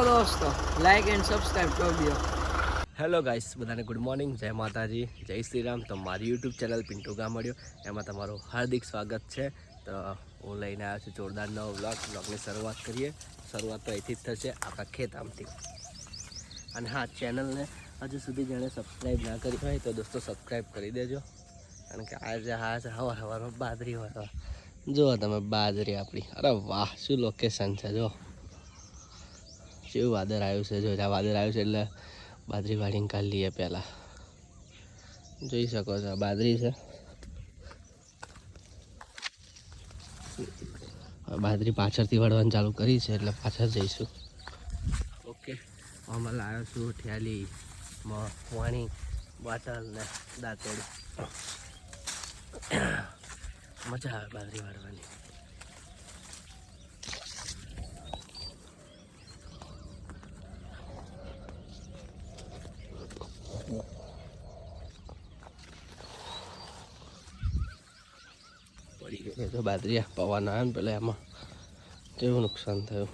ચલો દોસ્તો, like and subscribe કરી દો. હેલો ગાઈસ, બધાને ગુડ મોર્નિંગ, જય માતાજી, જય શ્રી રામ. તો મારી યુટ્યુબ ચેનલ પિન્ટુ ગામડિયો એમાં તમારું હાર્દિક સ્વાગત છે. તો હું લઈને આવ્યો છું જોરદાર નવો વ્લોગની શરૂઆત કરીએ. શરૂઆત તો અહીંથી જ થશે, આપણા ખેતરથી. અને હા, ચેનલને હજુ સુધી જેણે સબસ્ક્રાઈબ ના કરી હોય તો દોસ્તો સબસ્ક્રાઈબ કરી દેજો. કારણ કે આજે સવારમાં બાજરી હોય. જુઓ તમે બાજરી આપણી, અરે વાહ શું લોકેશન છે. જો કેવું વાદળ આવ્યું છે. જો આ વાદળ આવ્યું છે એટલે બાજરી વાળીને કાઢી લઈએ. પહેલાં જોઈ શકો છો બાજરી છે. બાજરી પાછળથી વળવાનું ચાલુ કરી છે એટલે પાછળ જઈશું. ઓકે, આમાં લાવ્યો છું થેલી, પાણી બોટલ ને દાંતેડી. મજા આવે બાજરી વાળવાની. પડી ગઈ તો બાજરી પવન આવે ને પેલા એમાં કેવું નુકસાન થયું.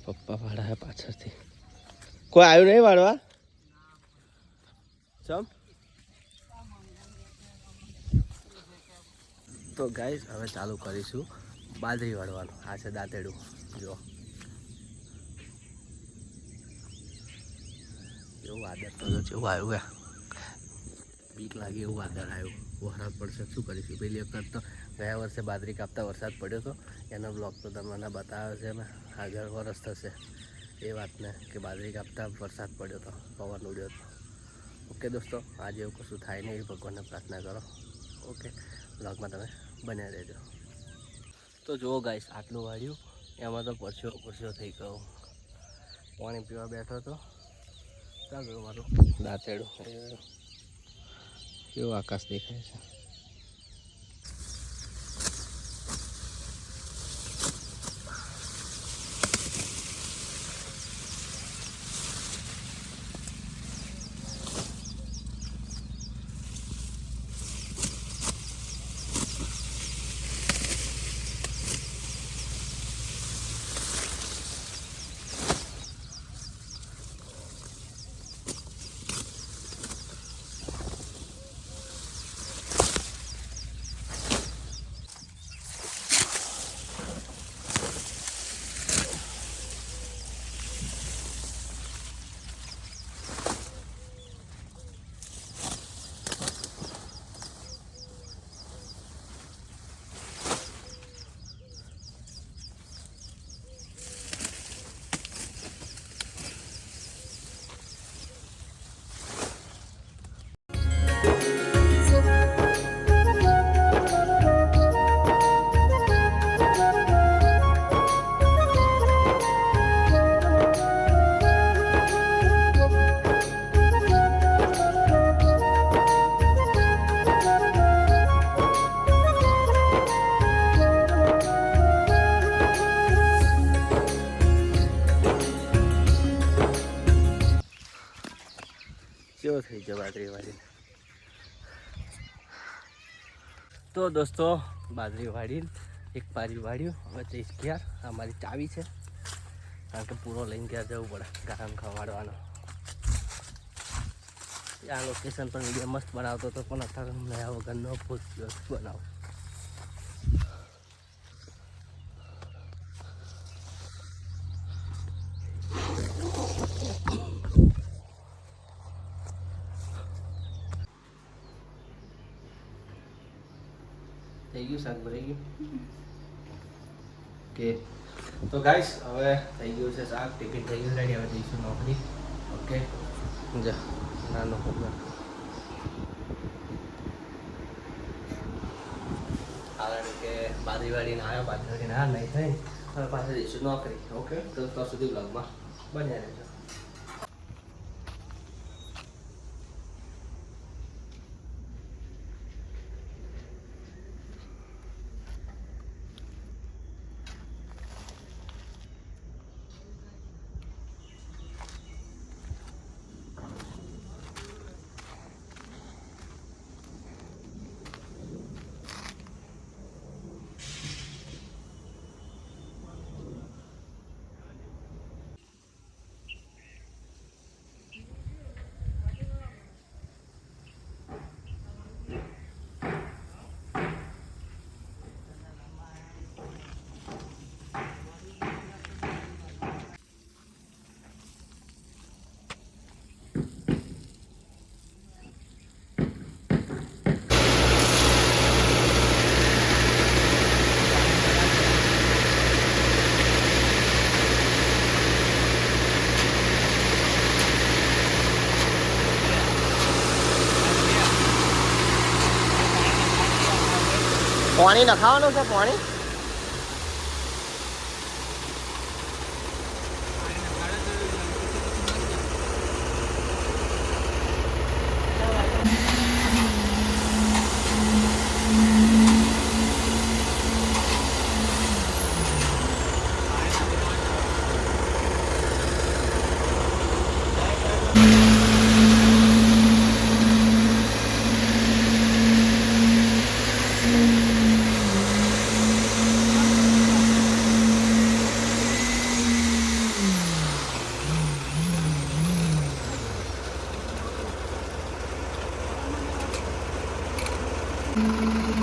પપ્પા વાળા હે પાછળથી. કોઈ આવ્યું નહીં વાળવા? ચમ? તો ગાઈસ હવે ચાલુ કરીશું બાજરી વાળવાનું. આ છે દાંતેડું. જો એવું વાદળ તો જેવું આવ્યું ગયા, બીક લાગે એવું વાદળ આવ્યું. વરસાદ પડશે શું કરીશું. પેલી વખત તો ગયા વર્ષે બાજરી કાપતા વરસાદ પડ્યો હતો, એનો બ્લોગ તો તમને બતાવ્યો છે. મેં આગળ વરસ થશે એ વાતને કે બાજરી કાપતા વરસાદ પડ્યો હતો, પવન ઉડ્યો હતો. ઓકે દોસ્તો, આજે એવું કશું થાય નહીં એવી ભગવાનને પ્રાર્થના કરો. ઓકે, બ્લોગમાં તમે બન્યા રહેજો. તો જુઓ ગાઈસ, આટલું વાળ્યું એમાં તો પરસ્યો થઈ ગયો. પાણી પીવા બેઠો હતો, ચાલ મારું દાંતેડું કેવું આકાશ દેખાય છે. કેવો થઈ ગયો બાજરી વાળીને. તો દોસ્તો બાજરી વાળીને એક પારી વાળ્યું. હવે જઈશ ઘેર. આ મારી ચાવી છે, કારણ કે પૂરો લઈને ઘેર જવું પડે ગરમ ખવાડવાનો. આ લોકેશન પર વિડીયો મસ્ત બનાવતો હતો, પણ અત્યારે નયા વગરનો ભૂત બનાવો. થઈ ગયું શાક ભરાઈ ગયું. ઓકે, તો ગાઈસ હવે થઈ ગયું છે શાક, ટિફિન થઈ ગયું રેડી. હવે જઈશું નોકરી. ઓકે, જા નાનો કારણ કે બાજરી વાળીને આવ્યો, બાજરી વાળીને આ નહીં થઈ. હવે પાછળ જઈશું નોકરી. ઓકે, તો ત્યાં સુધી બ્લોગમાં બન્યા રહેજો. પાણી નખાવાનું છે પાણી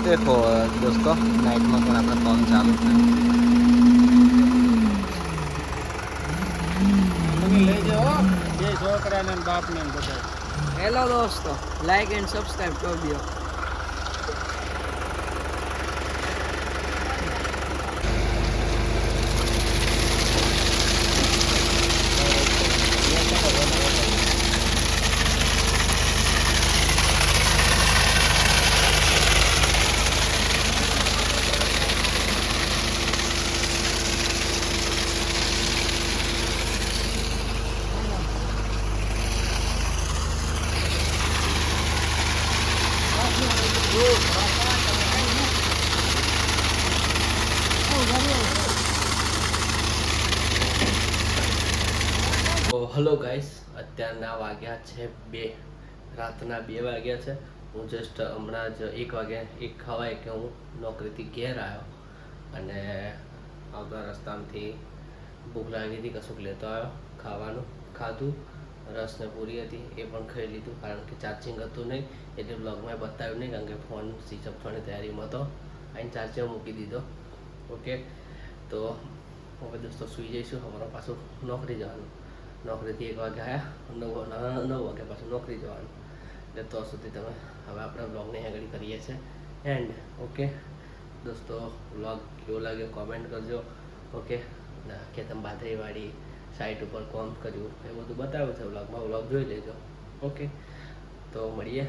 देखो दोस्तों नाइट में पण આપણે કામ ચાલુ છે તમે લઈ જાઓ બે છોકરાને ને બાપને ને બધા હેલો દોસ્તો, લાઈક એન્ડ સબસ્ક્રાઇબ કરી દો. તો હલો ગાઈસ, અત્યારના વાગ્યા છે 2 રાતના 2 વાગ્યા છે. હું જસ્ટ હમણાં જ 1 વાગે 1 ખવાય કે હું નોકરીથી ઘેર આવ્યો અને આવતા રસ્તામાંથી ભૂખ લાગી હતી, કશુંક લેતો આવ્યો ખાવાનું. ખાધું, રસ ને પૂરી હતી એ પણ ખાઈ લીધું કારણ કે ચાર્જિંગ હતું નહીં એટલે બ્લોગમાં બતાવ્યું નહીં કારણ કે ફોન સ્વિચ ઓફ થવાની તૈયારીમાં હતો. આઈને ચાર્જર મૂકી દીધો. ઓકે, તો હવે દોસ્તો સૂઈ જઈશું. અમારા પાછું નોકરી જવાનું. નોકરીથી 1 વાગે આવ્યા, 9 વાગે પાછું નોકરી જવાનું. એટલે તો સુધી તમે હવે આપણે બ્લોગને આગળ કરીએ છીએ એન્ડ. ઓકે દોસ્તો, બ્લોગ કેવો લાગ્યો કોમેન્ટ કરજો. ઓકે, કે તમે બાદરીવાળી સાઇટ ઉપર કોમ કર્યું એ બધું બતાવ્યું છે બ્લોગમાં, બ્લોગ જોઈ લેજો. ઓકે, તો મળીએ.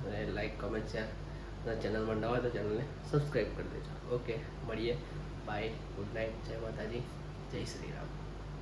અને લાઈક કોમેન્ટ શેર અને ચેનલમાં નવા હોય તો ચેનલને સબસ્ક્રાઈબ કરી દેજો. ઓકે, મળીએ. બાય, ગુડ નાઇટ, જય માતાજી, જય શ્રી રામ.